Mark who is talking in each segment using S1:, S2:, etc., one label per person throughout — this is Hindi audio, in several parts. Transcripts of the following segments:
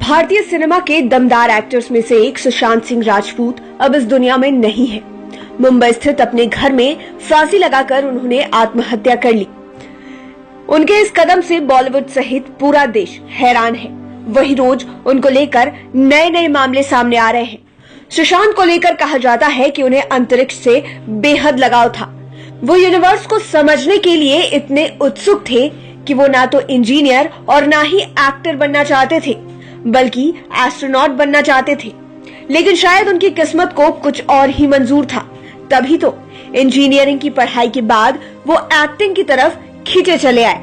S1: भारतीय सिनेमा के दमदार एक्टर्स में से एक सुशांत सिंह राजपूत अब इस दुनिया में नहीं है। मुंबई स्थित अपने घर में फांसी लगाकर उन्होंने आत्महत्या कर ली। उनके इस कदम से बॉलीवुड सहित पूरा देश हैरान है। वही रोज उनको लेकर नए नए मामले सामने आ रहे हैं। सुशांत को लेकर कहा जाता है कि उन्हें अंतरिक्ष से बेहद लगाव था। वो यूनिवर्स को समझने के लिए इतने उत्सुक थे कि वो ना तो इंजीनियर और ना ही एक्टर बनना चाहते थे, बल्कि एस्ट्रोनॉट बनना चाहते थे। लेकिन शायद उनकी किस्मत को कुछ और ही मंजूर था, तभी तो इंजीनियरिंग की पढ़ाई के बाद वो एक्टिंग की तरफ खींचे चले आए।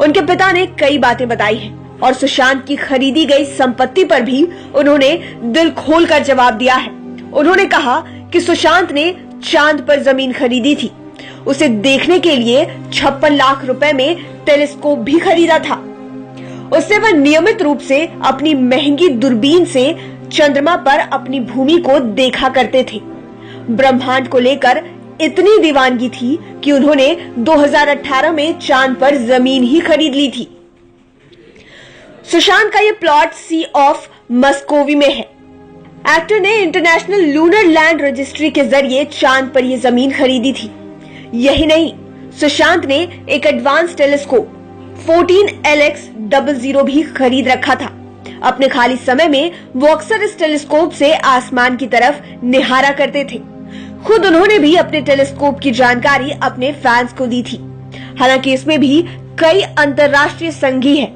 S1: उनके पिता ने कई बातें बताई हैं और सुशांत की खरीदी गई संपत्ति पर भी उन्होंने दिल खोलकर जवाब दिया है। उन्होंने कहा कि सुशांत ने चांद पर जमीन खरीदी थी। उसे देखने के लिए 56 लाख रुपए में टेलीस्कोप भी खरीदा था। उससे वह नियमित रूप से अपनी महंगी दूरबीन से चंद्रमा पर अपनी भूमि को देखा करते थे। ब्रह्मांड को लेकर इतनी दीवानगी थी कि उन्होंने 2018 में चांद पर जमीन ही खरीद ली थी। सुशांत का ये प्लॉट सी ऑफ मस्कोवी में है। एक्टर ने इंटरनेशनल लूनर लैंड रजिस्ट्री के जरिए चांद पर यह जमीन खरीदी थी। यही नहीं, सुशांत ने एक एडवांस टेलीस्कोप 14LX00 भी खरीद रखा था। अपने खाली समय में वो अक्सर इस टेलीस्कोप से आसमान की तरफ निहारा करते थे। खुद उन्होंने भी अपने टेलीस्कोप की जानकारी अपने फैंस को दी थी। हालांकि इसमें भी कई अंतर्राष्ट्रीय संघी हैं,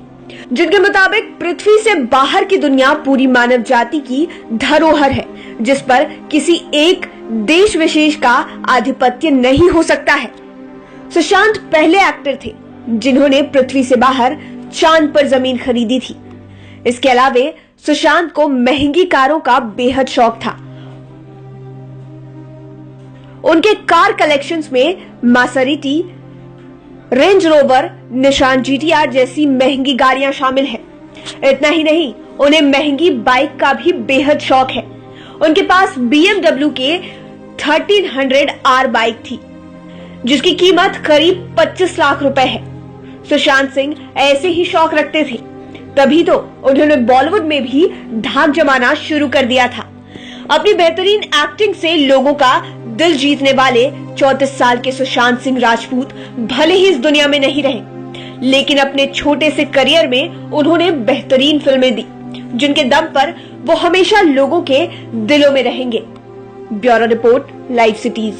S1: जिनके मुताबिक पृथ्वी से बाहर की दुनिया पूरी मानव जाति की धरोहर है, जिस पर किसी एक देश विशेष का आधिपत्य नहीं हो सकता है। सुशांत पहले एक्टर थे जिन्होंने पृथ्वी से बाहर चांद पर जमीन खरीदी थी। इसके अलावे सुशांत को महंगी कारों का बेहद शौक था। उनके कार कलेक्शंस में मासेराटी, रेंज रोवर, निशान GTR जैसी महंगी गाड़ियां शामिल हैं। इतना ही नहीं, उन्हें महंगी बाइक का भी बेहद शौक है। उनके पास BMW के 1300R बाइक थी, जिसकी कीमत करीब 25 लाख रुपए है। सुशांत सिंह ऐसे ही शौक रखते थे, तभी तो उन्होंने बॉलीवुड में भी धाक जमाना शुरू कर दिया था। अपनी बेहतरीन एक्टिंग से लोगों का दिल जीतने वाले 34 साल के सुशांत सिंह राजपूत भले ही इस दुनिया में नहीं रहे, लेकिन अपने छोटे से करियर में उन्होंने बेहतरीन फिल्में दी, जिनके दम पर वो हमेशा लोगों के दिलों में रहेंगे। Bureau report, live cities.